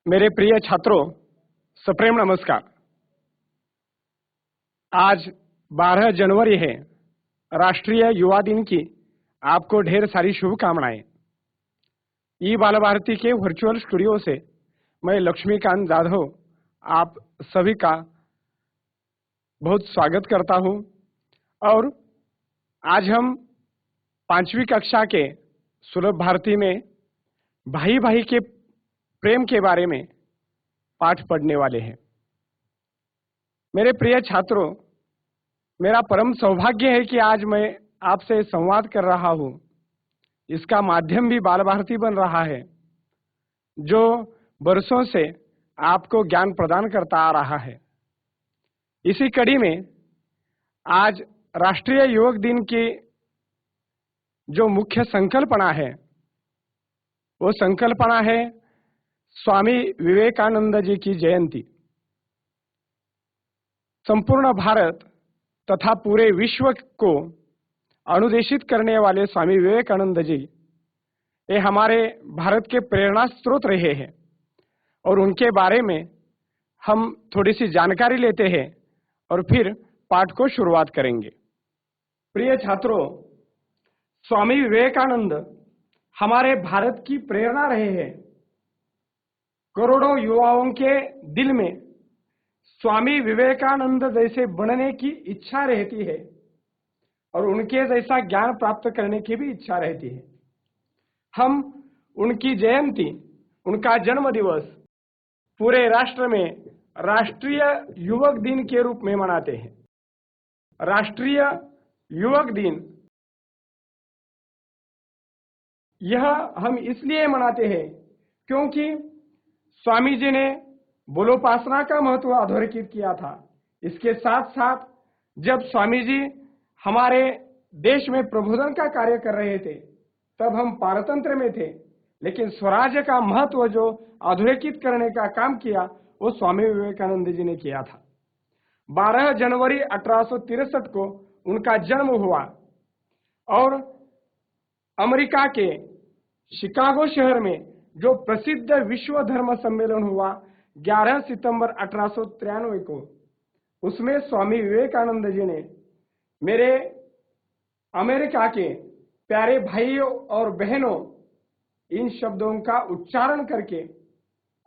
मेरे प्रिय छात्रों, सप्रेम नमस्कार। आज 12 जनवरी है, राष्ट्रीय युवा दिन की आपको ढेर सारी शुभकामनाएं। ई बाल भारती के वर्चुअल स्टूडियो से मैं लक्ष्मीकांत जाधव आप सभी का बहुत स्वागत करता हूं। और आज हम 5वीं कक्षा के सुलभ भारती में भाई भाई के प्रेम के बारे में पाठ पढ़ने वाले हैं। मेरे प्रिय छात्रों, मेरा परम सौभाग्य है कि आज मैं आपसे संवाद कर रहा हूं। इसका माध्यम भी बाल भारती बन रहा है, जो वर्षों से आपको ज्ञान प्रदान करता आ रहा है। इसी कड़ी में आज राष्ट्रीय युवक दिन की जो मुख्य संकल्पना है, वो संकल्पना है स्वामी विवेकानंद जी की जयंती। संपूर्ण भारत तथा पूरे विश्व को अनुदेशित करने वाले स्वामी विवेकानंद जी ये हमारे भारत के प्रेरणा स्रोत रहे हैं और उनके बारे में हम थोड़ी सी जानकारी लेते हैं और फिर पाठ को शुरुआत करेंगे। प्रिय छात्रों, स्वामी विवेकानंद हमारे भारत की प्रेरणा रहे हैं। करोड़ों युवाओं के दिल में स्वामी विवेकानंद जैसे बनने की इच्छा रहती है और उनके जैसा ज्ञान प्राप्त करने की भी इच्छा रहती है। हम उनकी जयंती, उनका जन्म दिवस पूरे राष्ट्र में राष्ट्रीय युवक दिन के रूप में मनाते हैं। राष्ट्रीय युवक दिन यह हम इसलिए मनाते हैं क्योंकि स्वामी जी ने बोलोपासना का महत्व अधोरेखित किया था। इसके साथ साथ जब स्वामी जी हमारे देश में प्रबोधन का कार्य कर रहे थे, तब हम पारतंत्र में थे, लेकिन स्वराज्य का महत्व जो अधोरेखित करने का काम किया वो स्वामी विवेकानंद जी ने किया था। 12 जनवरी 1863 को उनका जन्म हुआ और अमेरिका के शिकागो शहर में जो प्रसिद्ध विश्व धर्म सम्मेलन हुआ 11 सितंबर 1893 को, उसमें स्वामी विवेकानंद जी ने मेरे अमेरिका के प्यारे भाइयों और बहनों इन शब्दों का उच्चारण करके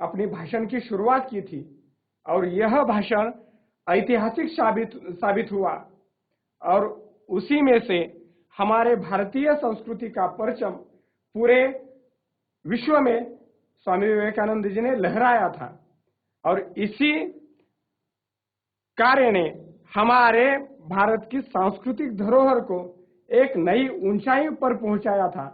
अपनी भाषण की शुरुआत की थी और यह भाषण ऐतिहासिक साबित हुआ और उसी में से हमारे भारतीय संस्कृति का परचम पूरे विश्व में स्वामी विवेकानंद जी ने लहराया था और इसी कार्य ने हमारे भारत की सांस्कृतिक धरोहर को एक नई ऊंचाई पर पहुंचाया था।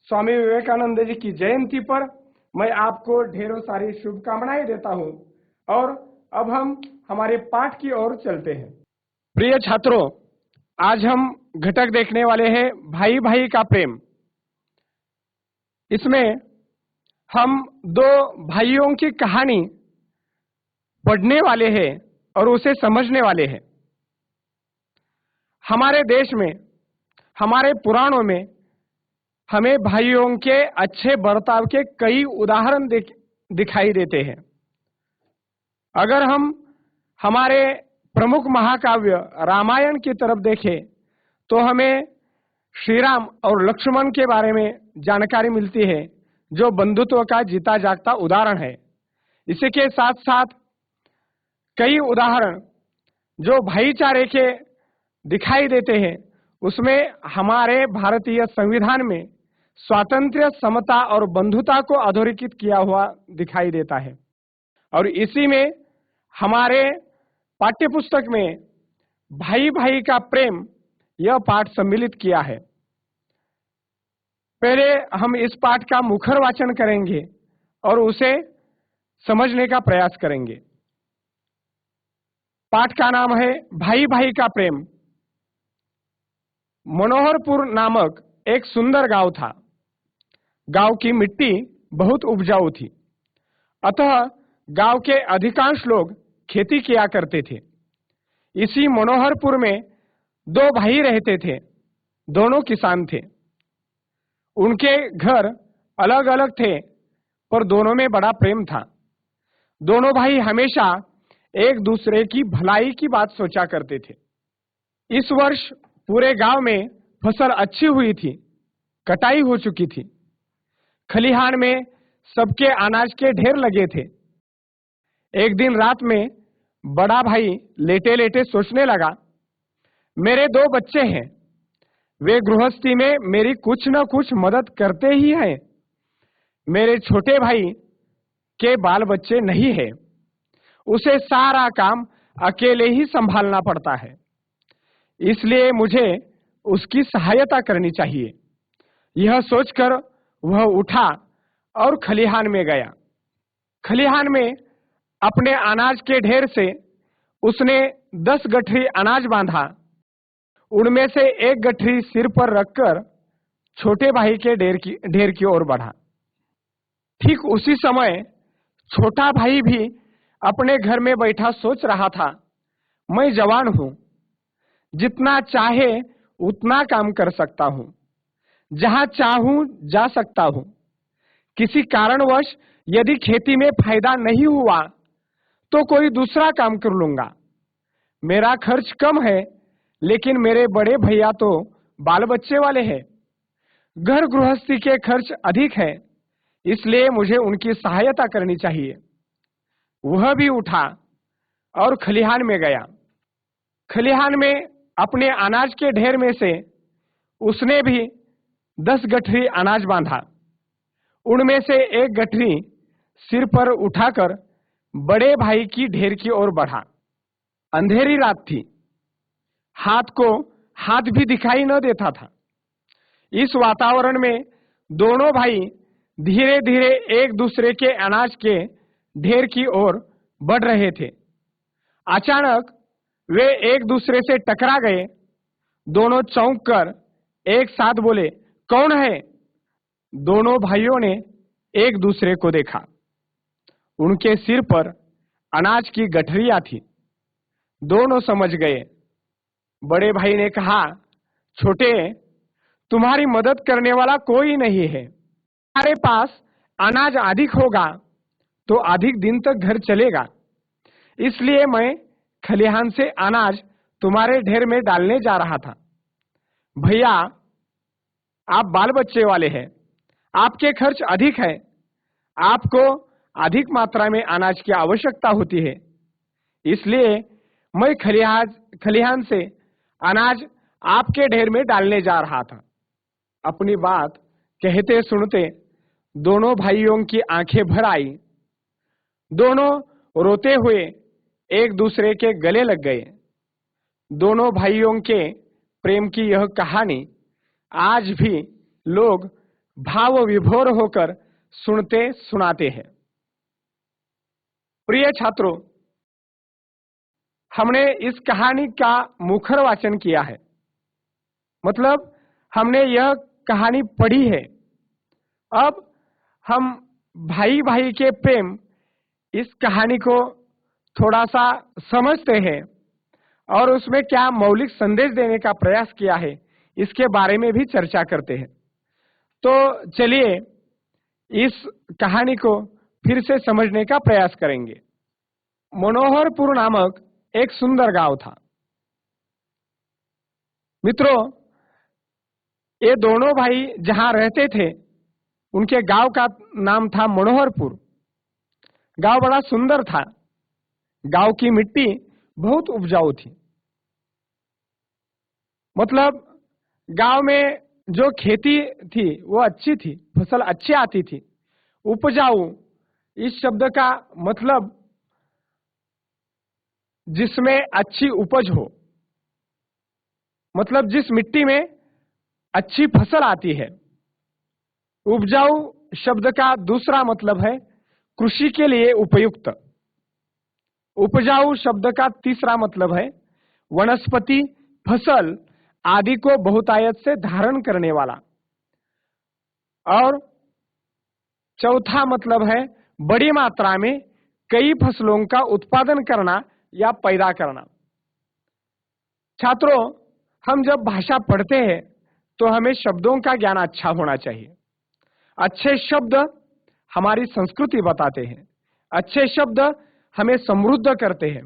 स्वामी विवेकानंद जी की जयंती पर मैं आपको ढेरों सारी शुभकामनाएं देता हूं और अब हम हमारे पाठ की ओर चलते हैं। प्रिय छात्रों, आज हम घटक देखने वाले हैं भाई भाई का प्रेम। इसमें हम दो भाइयों की कहानी पढ़ने वाले हैं और उसे समझने वाले हैं। हमारे देश में, हमारे पुराणों में हमें भाइयों के अच्छे बर्ताव के कई उदाहरण दिखाई देते हैं। अगर हम हमारे प्रमुख महाकाव्य रामायण की तरफ देखें तो हमें श्री राम और लक्ष्मण के बारे में जानकारी मिलती है, जो बंधुत्व का जीता जागता उदाहरण है। इसी के साथ साथ कई उदाहरण जो भाईचारे के दिखाई देते हैं, उसमें हमारे भारतीय संविधान में स्वातंत्र्य, समता और बंधुता को अधोरेखित किया हुआ दिखाई देता है। और इसी में हमारे पाठ्यपुस्तक में भाई भाई का प्रेम यह पाठ सम्मिलित किया है। पहले हम इस पाठ का मुखर वाचन करेंगे और उसे समझने का प्रयास करेंगे। पाठ का नाम है भाई भाई का प्रेम। मनोहरपुर नामक एक सुंदर गांव था। गांव की मिट्टी बहुत उपजाऊ थी, अतः गांव के अधिकांश लोग खेती किया करते थे। इसी मनोहरपुर में दो भाई रहते थे, दोनों किसान थे। उनके घर अलग अलग थे पर दोनों में बड़ा प्रेम था। दोनों भाई हमेशा एक दूसरे की भलाई की बात सोचा करते थे। इस वर्ष पूरे गांव में फसल अच्छी हुई थी, कटाई हो चुकी थी। खलिहान में सबके अनाज के ढेर लगे थे। एक दिन रात में बड़ा भाई लेटे लेटे सोचने लगा, मेरे 2 बच्चे हैं, वे गृहस्थी में मेरी कुछ न कुछ मदद करते ही हैं। मेरे छोटे भाई के बाल बच्चे नहीं है, उसे सारा काम अकेले ही संभालना पड़ता है, इसलिए मुझे उसकी सहायता करनी चाहिए। यह सोचकर वह उठा और खलिहान में गया। खलिहान में अपने अनाज के ढेर से उसने 10 गठरी अनाज बांधा। उनमें से एक गठरी सिर पर रखकर छोटे भाई के ढेर की ओर बढ़ा। ठीक उसी समय छोटा भाई भी अपने घर में बैठा सोच रहा था, मैं जवान हूं, जितना चाहे उतना काम कर सकता हूं, जहां चाहूं जा सकता हूं। किसी कारणवश यदि खेती में फायदा नहीं हुआ तो कोई दूसरा काम कर लूंगा। मेरा खर्च कम है, लेकिन मेरे बड़े भैया तो बाल बच्चे वाले हैं। घर गृहस्थी के खर्च अधिक है, इसलिए मुझे उनकी सहायता करनी चाहिए। वह भी उठा और खलिहान में गया। खलिहान में अपने अनाज के ढेर में से उसने भी 10 गठरी अनाज बांधा। उनमें से एक गठरी सिर पर उठाकर बड़े भाई की ढेर की ओर बढ़ा। अंधेरी रात थी, हाथ को हाथ भी दिखाई न देता था। इस वातावरण में दोनों भाई धीरे धीरे एक दूसरे के अनाज के ढेर की ओर बढ़ रहे थे। अचानक वे एक दूसरे से टकरा गए। दोनों चौंक कर एक साथ बोले, कौन है? दोनों भाइयों ने एक दूसरे को देखा। उनके सिर पर अनाज की गठरियां थी। दोनों समझ गए। बड़े भाई ने कहा, छोटे, तुम्हारी मदद करने वाला कोई नहीं है। तुम्हारे पास अनाज अधिक होगा तो अधिक दिन तक घर चलेगा, इसलिए मैं खलिहान से अनाज तुम्हारे ढेर में डालने जा रहा था। भैया, आप बाल बच्चे वाले हैं, आपके खर्च अधिक है, आपको अधिक मात्रा में अनाज की आवश्यकता होती है, इसलिए मैं खलिहान से अनाज आपके ढेर में डालने जा रहा था। अपनी बात कहते सुनते दोनों भाइयों की आंखें भर आई। दोनों रोते हुए एक दूसरे के गले लग गए। दोनों भाइयों के प्रेम की यह कहानी आज भी लोग भाव विभोर होकर सुनते सुनाते हैं। प्रिय छात्रों, हमने इस कहानी का मुखर वाचन किया है, मतलब हमने यह कहानी पढ़ी है। अब हम भाई भाई के प्रेम इस कहानी को थोड़ा सा समझते हैं और उसमें क्या मौलिक संदेश देने का प्रयास किया है, इसके बारे में भी चर्चा करते हैं। तो चलिए इस कहानी को फिर से समझने का प्रयास करेंगे। मनोहरपुर नामक एक सुंदर गांव था। मित्रों, ये दोनों भाई जहां रहते थे उनके गांव का नाम था मनोहरपुर। गांव बड़ा सुंदर था। गांव की मिट्टी बहुत उपजाऊ थी, मतलब गांव में जो खेती थी वो अच्छी थी, फसल अच्छी आती थी। उपजाऊ इस शब्द का मतलब जिसमें अच्छी उपज हो, मतलब जिस मिट्टी में अच्छी फसल आती है। उपजाऊ शब्द का दूसरा मतलब है कृषि के लिए उपयुक्त। उपजाऊ शब्द का तीसरा मतलब है वनस्पति, फसल आदि को बहुतायत से धारण करने वाला। और चौथा मतलब है बड़ी मात्रा में कई फसलों का उत्पादन करना या पैदा करना। छात्रों, हम जब भाषा पढ़ते हैं तो हमें शब्दों का ज्ञान अच्छा होना चाहिए। अच्छे शब्द हमारी संस्कृति बताते हैं, अच्छे शब्द हमें समृद्ध करते हैं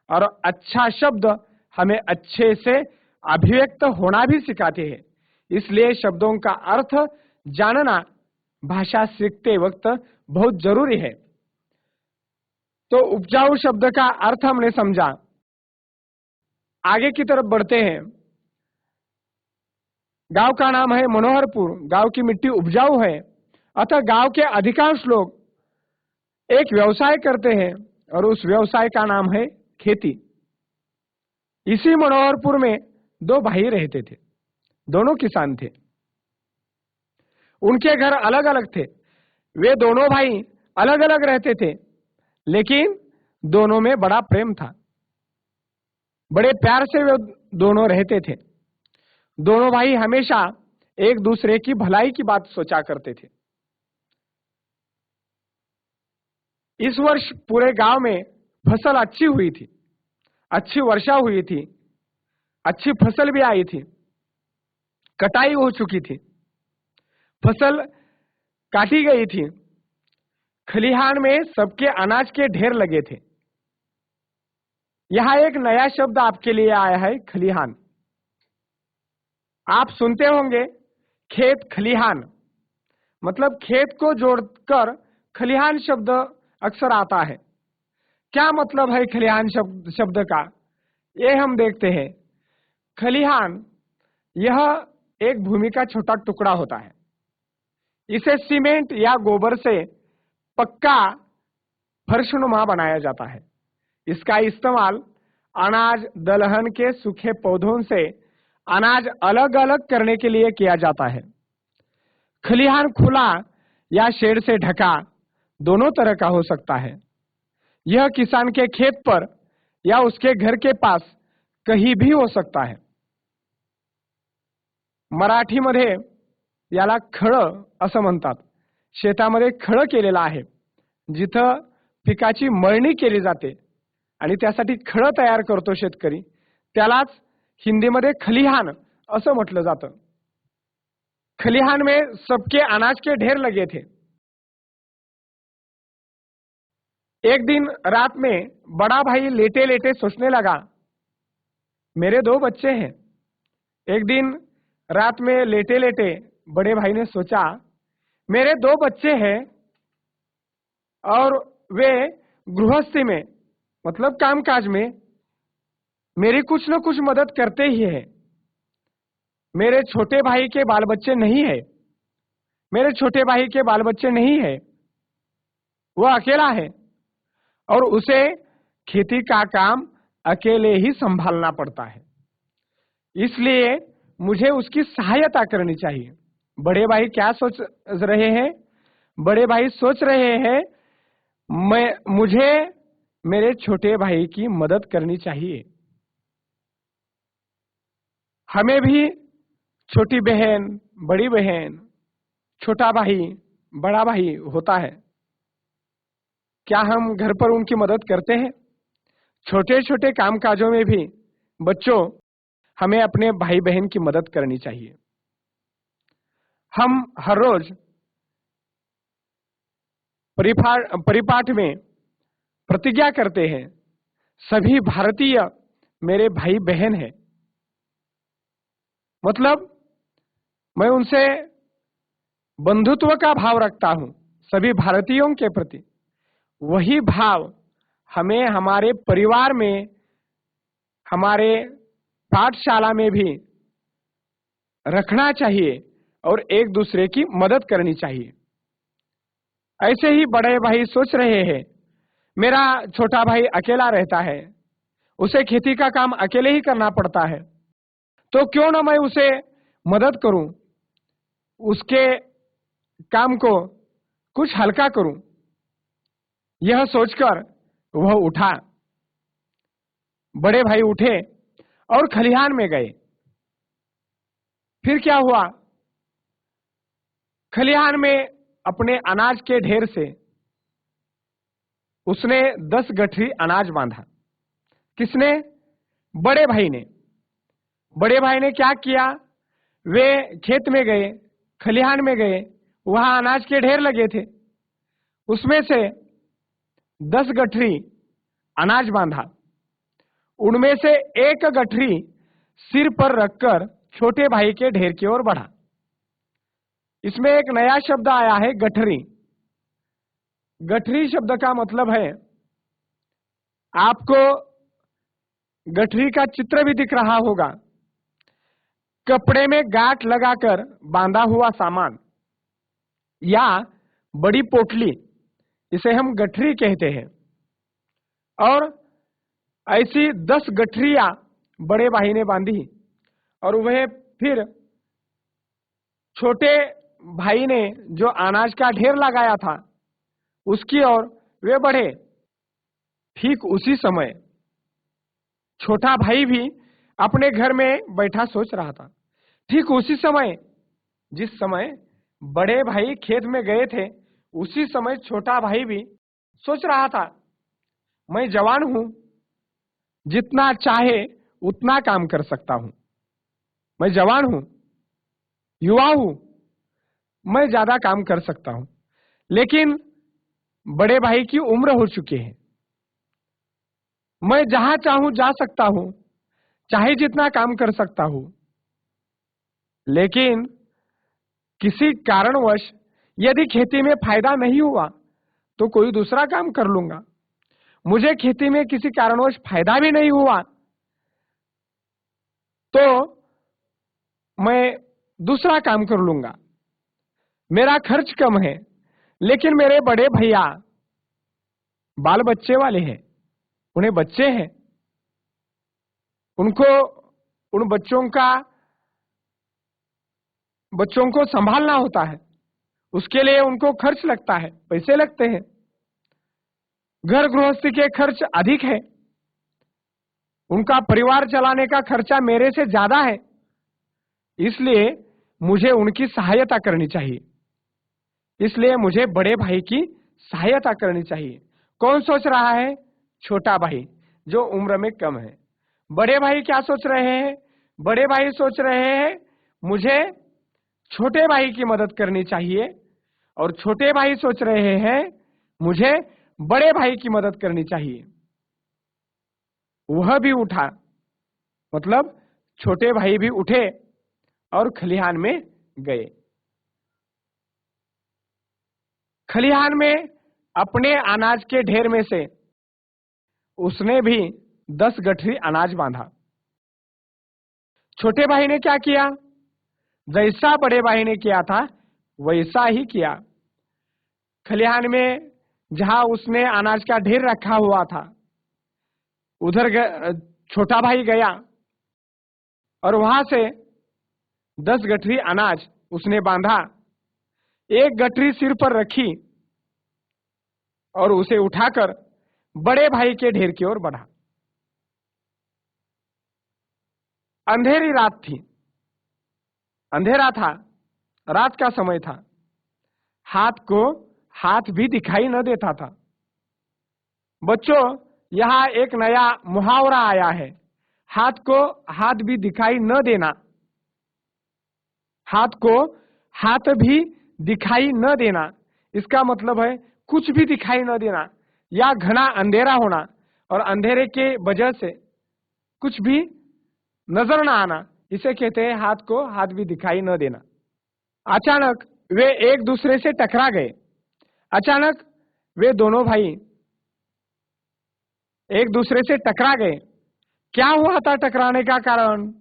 और अच्छा शब्द हमें अच्छे से अभिव्यक्त होना भी सिखाते हैं। इसलिए शब्दों का अर्थ जानना भाषा सीखते वक्त बहुत जरूरी है। तो उपजाऊ शब्द का अर्थ हमने समझा। आगे की तरफ बढ़ते हैं। गांव का नाम है मनोहरपुर। गांव की मिट्टी उपजाऊ है, अतः गांव के अधिकांश लोग एक व्यवसाय करते हैं और उस व्यवसाय का नाम है खेती। इसी मनोहरपुर में दो भाई रहते थे, दोनों किसान थे। उनके घर अलग अलग थे। वे दोनों भाई अलग अलग रहते थे, लेकिन दोनों में बड़ा प्रेम था। बड़े प्यार से वे दोनों रहते थे। दोनों भाई हमेशा एक दूसरे की भलाई की बात सोचा करते थे। इस वर्ष पूरे गांव में फसल अच्छी हुई थी, अच्छी वर्षा हुई थी, अच्छी फसल भी आई थी, कटाई हो चुकी थी, फसल काटी गई थी। खलिहान में सबके अनाज के ढेर लगे थे। यहां एक नया शब्द आपके लिए आया है, खलिहान। आप सुनते होंगे खेत खलिहान, मतलब खेत को जोड़कर खलिहान शब्द अक्सर आता है। क्या मतलब है खलिहान शब्द का, ये हम देखते हैं। खलिहान यह एक भूमि का छोटा टुकड़ा होता है। इसे सीमेंट या गोबर से पक्का फर्शनुमा बनाया जाता है। इसका इस्तेमाल अनाज दलहन के सूखे पौधों से अनाज अलग अलग करने के लिए किया जाता है। खलिहान खुला या शेड से ढका दोनों तरह का हो सकता है। यह किसान के खेत पर या उसके घर के पास कहीं भी हो सकता है। मराठीमध्ये याला खळ असं म्हणतात। शेतामध्ये खळ केलेला आहे, जिथं पिकाची मळणी केली जाते आणि त्यासाठी खळ तयार करतो शेतकरी, त्यालाच हिंदीमध्ये खलिहान असं म्हटलं जातं। खलिहान में सबके अनाज के ढेर लगे थे। एक दिन रात में बड़ा भाई लेटे लेटे सोचने लगा, मेरे दो बच्चे हैं। एक दिन रात में लेटे लेटे बड़े भाई ने सोचा, मेरे दो बच्चे हैं और वे गृहस्थी में मतलब कामकाज में मेरी कुछ न कुछ मदद करते ही है। मेरे छोटे भाई के बाल बच्चे नहीं है, मेरे छोटे भाई के बाल बच्चे नहीं है, वह अकेला है और उसे खेती का काम अकेले ही संभालना पड़ता है। इसलिए मुझे उसकी सहायता करनी चाहिए। बड़े भाई क्या सोच रहे हैं? बड़े भाई सोच रहे हैं मुझे मेरे छोटे भाई की मदद करनी चाहिए। हमें भी छोटी बहन, बड़ी बहन, छोटा भाई, बड़ा भाई होता है। क्या हम घर पर उनकी मदद करते हैं? छोटे छोटे कामकाजों में भी बच्चों, हमें अपने भाई बहन की मदद करनी चाहिए। हम हर रोज परिपाठ में प्रतिज्ञा करते हैं, सभी भारतीय मेरे भाई बहन हैं। मतलब मैं उनसे बंधुत्व का भाव रखता हूं, सभी भारतीयों के प्रति। वही भाव हमें हमारे परिवार में, हमारे पाठशाला में भी रखना चाहिए और एक दूसरे की मदद करनी चाहिए। ऐसे ही बड़े भाई सोच रहे हैं, मेरा छोटा भाई अकेला रहता है, उसे खेती का काम अकेले ही करना पड़ता है, तो क्यों ना मैं उसे मदद करूं, उसके काम को कुछ हल्का करूं। यह सोचकर वह उठा। बड़े भाई उठे और खलिहान में गए। फिर क्या हुआ? खलिहान में अपने अनाज के ढेर से उसने 10 गठरी अनाज बांधा। किसने? बड़े भाई ने। बड़े भाई ने क्या किया? वे खेत में गए, खलिहान में गए, वहां अनाज के ढेर लगे थे। उसमें से 10 गठरी अनाज बांधा। उनमें से एक गठरी सिर पर रखकर छोटे भाई के ढेर की ओर बढ़ा। इसमें एक नया शब्द आया है, गठरी। गठरी शब्द का मतलब है, आपको गठरी का चित्र भी दिख रहा होगा, कपड़े में गांठ लगाकर बांधा हुआ सामान या बड़ी पोटली, इसे हम गठरी कहते हैं। और ऐसी 10 गठरियां बड़े भाई ने बांधी और वह फिर छोटे भाई ने जो अनाज का ढेर लगाया था उसकी ओर वे बढ़े। ठीक उसी समय छोटा भाई भी अपने घर में बैठा सोच रहा था। ठीक उसी समय, जिस समय बड़े भाई खेत में गए थे, उसी समय छोटा भाई भी सोच रहा था, मैं जवान हूं, जितना चाहे उतना काम कर सकता हूं। मैं जवान हूं, युवा हूं, मैं ज्यादा काम कर सकता हूं। लेकिन बड़े भाई की उम्र हो चुकी है, मैं जहां चाहूं जा सकता हूं, चाहे जितना काम कर सकता हूं। लेकिन किसी कारणवश यदि खेती में फायदा नहीं हुआ तो कोई दूसरा काम कर लूंगा। मुझे खेती में किसी कारणवश फायदा भी नहीं हुआ तो मैं दूसरा काम कर लूंगा। मेरा खर्च कम है, लेकिन मेरे बड़े भैया बाल बच्चे वाले हैं, उन्हें बच्चे हैं, उनको उन बच्चों को संभालना होता है, उसके लिए उनको खर्च लगता है, पैसे लगते हैं। घर गृहस्थी के खर्च अधिक है, उनका परिवार चलाने का खर्चा मेरे से ज्यादा है, इसलिए मुझे उनकी सहायता करनी चाहिए। इसलिए मुझे बड़े भाई की सहायता करनी चाहिए। कौन सोच रहा है? छोटा भाई, जो उम्र में कम है। बड़े भाई क्या सोच रहे हैं? बड़े भाई सोच रहे हैं, मुझे छोटे भाई की मदद करनी चाहिए। और छोटे भाई सोच रहे हैं, मुझे बड़े भाई की मदद करनी चाहिए। वह भी उठा, मतलब छोटे भाई भी उठे और खलिहान में गए। खलिहान में अपने अनाज के ढेर में से उसने भी 10 गठरी अनाज बांधा। छोटे भाई ने क्या किया? जैसा बड़े भाई ने किया था वैसा ही किया। खलिहान में जहां उसने अनाज का ढेर रखा हुआ था, उधर छोटा भाई गया और वहां से 10 गठरी अनाज उसने बांधा। एक गठरी सिर पर रखी और उसे उठाकर बड़े भाई के ढेर की ओर बढ़ा। अंधेरी रात थी, अंधेरा था, रात का समय था, हाथ को हाथ भी दिखाई न देता था। बच्चों, यहां एक नया मुहावरा आया है, हाथ को हाथ भी दिखाई न देना। हाथ को हाथ भी दिखाई न देना, इसका मतलब है कुछ भी दिखाई न देना या घना अंधेरा होना और अंधेरे के वजह से कुछ भी नजर न आना, इसे कहते हैं हाथ को हाथ भी दिखाई न देना। अचानक वे एक दूसरे से टकरा गए। अचानक वे दोनों भाई एक दूसरे से टकरा गए। क्या हुआ था टकराने का कारण?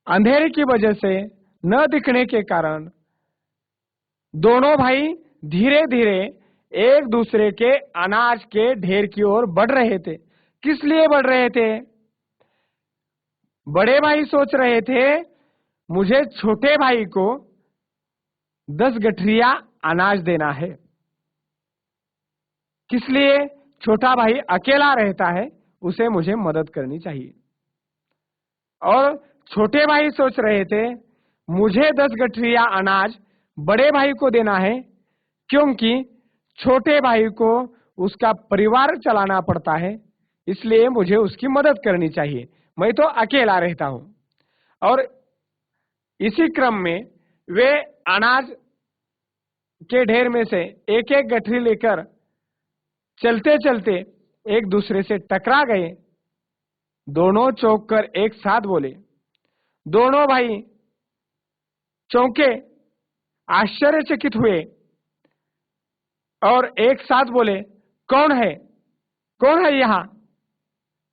अंधेरे की वजह से, न दिखने के कारण दोनों भाई धीरे धीरे एक दूसरे के अनाज के ढेर की ओर बढ़ रहे थे। किस लिए बढ़ रहे थे? बड़े भाई सोच रहे थे, मुझे छोटे भाई को 10 गठरिया अनाज देना है। किस लिए? छोटा भाई अकेला रहता है, उसे मुझे मदद करनी चाहिए। और छोटे भाई सोच रहे थे, मुझे 10 गठरिया अनाज बड़े भाई को देना है, क्योंकि छोटे भाई को उसका परिवार चलाना पड़ता है, इसलिए मुझे उसकी मदद करनी चाहिए, मैं तो अकेला रहता हूं। और इसी क्रम में वे अनाज के ढेर में से एक एक गठरी लेकर चलते चलते एक दूसरे से टकरा गए। दोनों चौंक कर एक साथ बोले। दोनों भाई चौंके, आश्चर्यचकित हुए और एक साथ बोले, कौन है, कौन है यहां?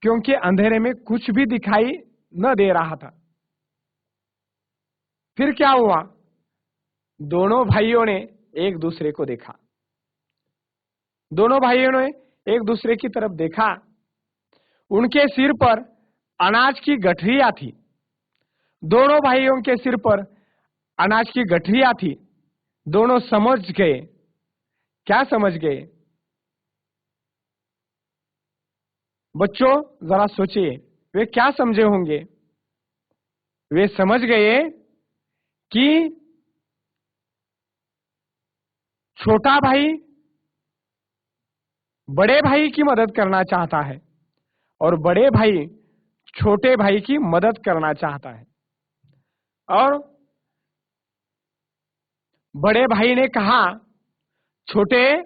क्योंकि अंधेरे में कुछ भी दिखाई न दे रहा था। फिर क्या हुआ? दोनों भाइयों ने एक दूसरे को देखा। दोनों भाइयों ने एक दूसरे की तरफ देखा। उनके सिर पर अनाज की गठरियां थी। दोनों भाइयों के सिर पर अनाज की गठरियां थी। दोनों समझ गए। क्या समझ गए? बच्चों जरा सोचिए, वे क्या समझे होंगे? वे समझ गए कि छोटा भाई बड़े भाई की मदद करना चाहता है और बड़े भाई छोटे भाई की मदद करना चाहता है। और बड़े भाई ने कहा, छोटे,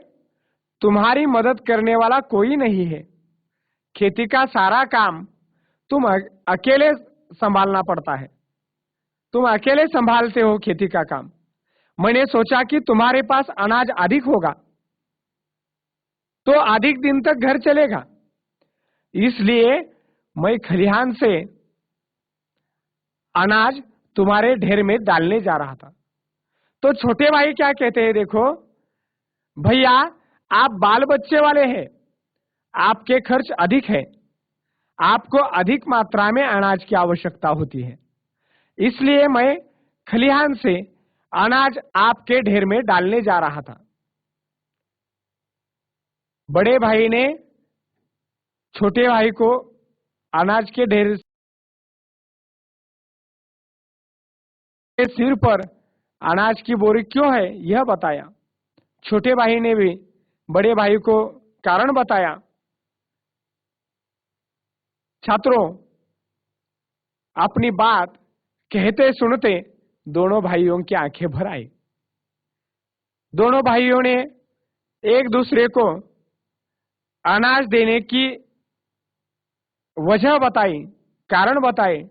तुम्हारी मदद करने वाला कोई नहीं है। खेती का सारा काम तुम अकेले संभालना पड़ता है। तुम अकेले संभालते हो खेती का काम। मैंने सोचा कि तुम्हारे पास अनाज अधिक होगा तो अधिक दिन तक घर चलेगा, इसलिए मैं खलिहान से अनाज तुम्हारे ढेर में डालने जा रहा था। तो छोटे भाई क्या कहते हैं, देखो भैया, आप बाल बच्चे वाले हैं, आपके खर्च अधिक है, आपको अधिक मात्रा में अनाज की आवश्यकता होती है, इसलिए मैं खलिहान से अनाज आपके ढेर में डालने जा रहा था। बड़े भाई ने छोटे भाई को अनाज के ढेर के सिर पर अनाज की बोरी क्यों है यह बताया। छोटे भाई ने भी बड़े भाई को कारण बताया। छात्रों, अपनी बात कहते सुनते दोनों भाइयों की आंखें भर आई। दोनों भाइयों ने एक दूसरे को अनाज देने की वजह बताई, कारण बताए।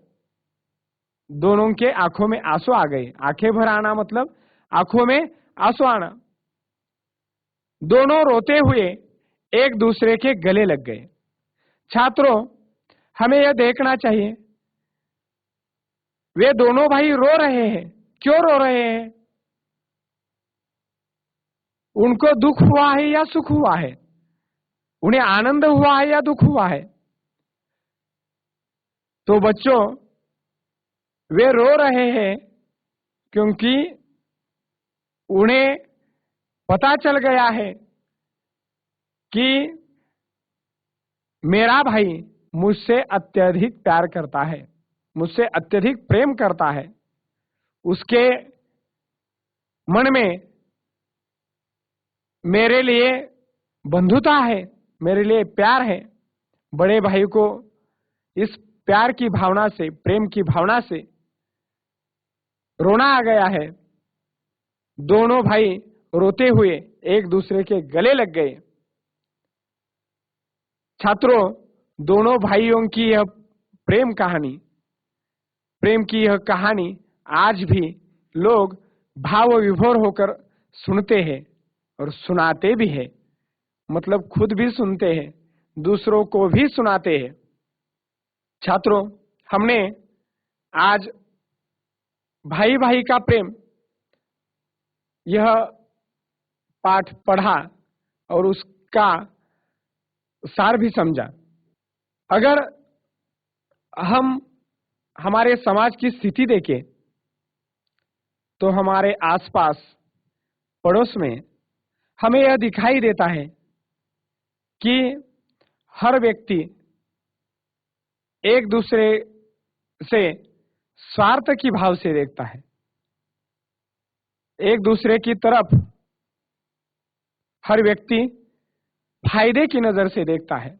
दोनों के आंखों में आंसू आ गए। आंखें भर आना मतलब आंखों में आंसू आना। दोनों रोते हुए एक दूसरे के गले लग गए। छात्रों, हमें यह देखना चाहिए, वे दोनों भाई रो रहे हैं। क्यों रो रहे हैं? उनको दुख हुआ है या सुख हुआ है? उन्हें आनंद हुआ है या दुख हुआ है? तो बच्चों, वे रो रहे हैं क्योंकि उन्हें पता चल गया है कि मेरा भाई मुझसे अत्यधिक प्यार करता है, मुझसे अत्यधिक प्रेम करता है। उसके मन में मेरे लिए बंधुता है, मेरे लिए प्यार है। बड़े भाई को इस प्यार की भावना से, प्रेम की भावना से रोना आ गया है। दोनों भाई रोते हुए एक दूसरे के गले लग गए। छात्रों, दोनों भाइयों की यह प्रेम की यह कहानी आज भी लोग भाव विभोर होकर सुनते हैं और सुनाते भी हैं। मतलब खुद भी सुनते हैं, दूसरों को भी सुनाते हैं। छात्रों, हमने आज भाई भाई का प्रेम यह पाठ पढ़ा और उसका सार भी समझा। अगर हम हमारे समाज की स्थिति देखें तो हमारे आसपास पड़ोस में हमें यह दिखाई देता है कि हर व्यक्ति एक दूसरे से स्वार्थ की भाव से देखता है, एक दूसरे की तरफ हर व्यक्ति फायदे की नजर से देखता है।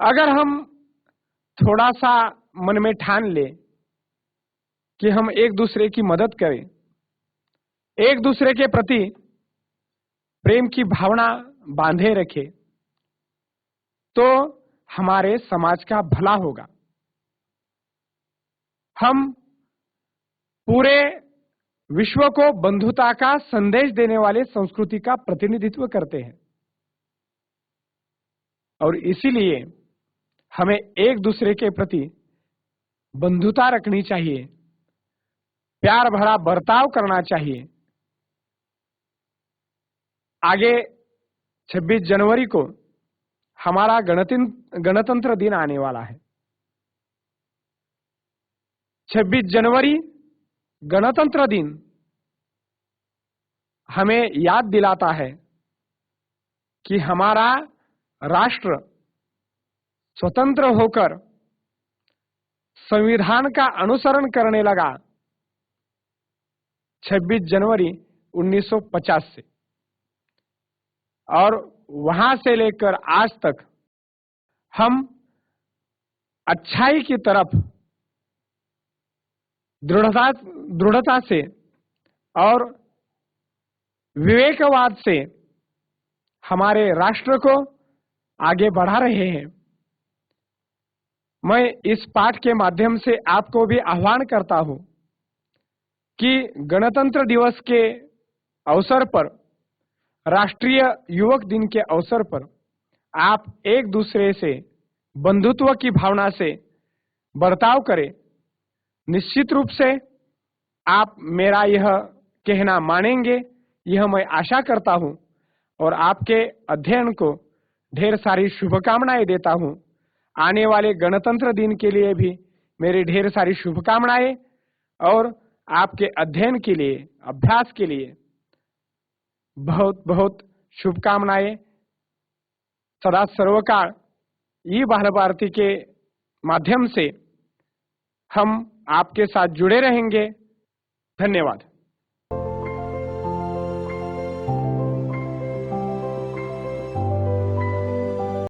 अगर हम थोड़ा सा मन में ठान ले कि हम एक दूसरे की मदद करें, एक दूसरे के प्रति प्रेम की भावना बांधे रखे तो हमारे समाज का भला होगा। हम पूरे विश्व को बंधुता का संदेश देने वाले संस्कृति का प्रतिनिधित्व करते हैं और इसीलिए हमें एक दूसरे के प्रति बंधुता रखनी चाहिए, प्यार भरा बर्ताव करना चाहिए। आगे 26 जनवरी को हमारा गणतंत्र दिन आने वाला है। 26 जनवरी गणतंत्र दिन हमें याद दिलाता है कि हमारा राष्ट्र स्वतंत्र होकर संविधान का अनुसरण करने लगा 26 जनवरी 1950 से, और वहां से लेकर आज तक हम अच्छाई की तरफ दृढ़ता से और विवेकवाद से हमारे राष्ट्र को आगे बढ़ा रहे हैं। मैं इस पाठ के माध्यम से आपको भी आह्वान करता हूं कि गणतंत्र दिवस के अवसर पर, राष्ट्रीय युवक दिन के अवसर पर आप एक दूसरे से बंधुत्व की भावना से बर्ताव करें। निश्चित रूप से आप मेरा यह कहना मानेंगे, यह मैं आशा करता हूं और आपके अध्ययन को ढेर सारी शुभकामनाएं देता हूं। आने वाले गणतंत्र दिन के लिए भी मेरी ढेर सारी शुभकामनाएं और आपके अध्ययन के लिए, अभ्यास के लिए बहुत बहुत शुभकामनाएं। सदा सर्वकाल ई बाल भारती के माध्यम से हम आपके साथ जुड़े रहेंगे। धन्यवाद।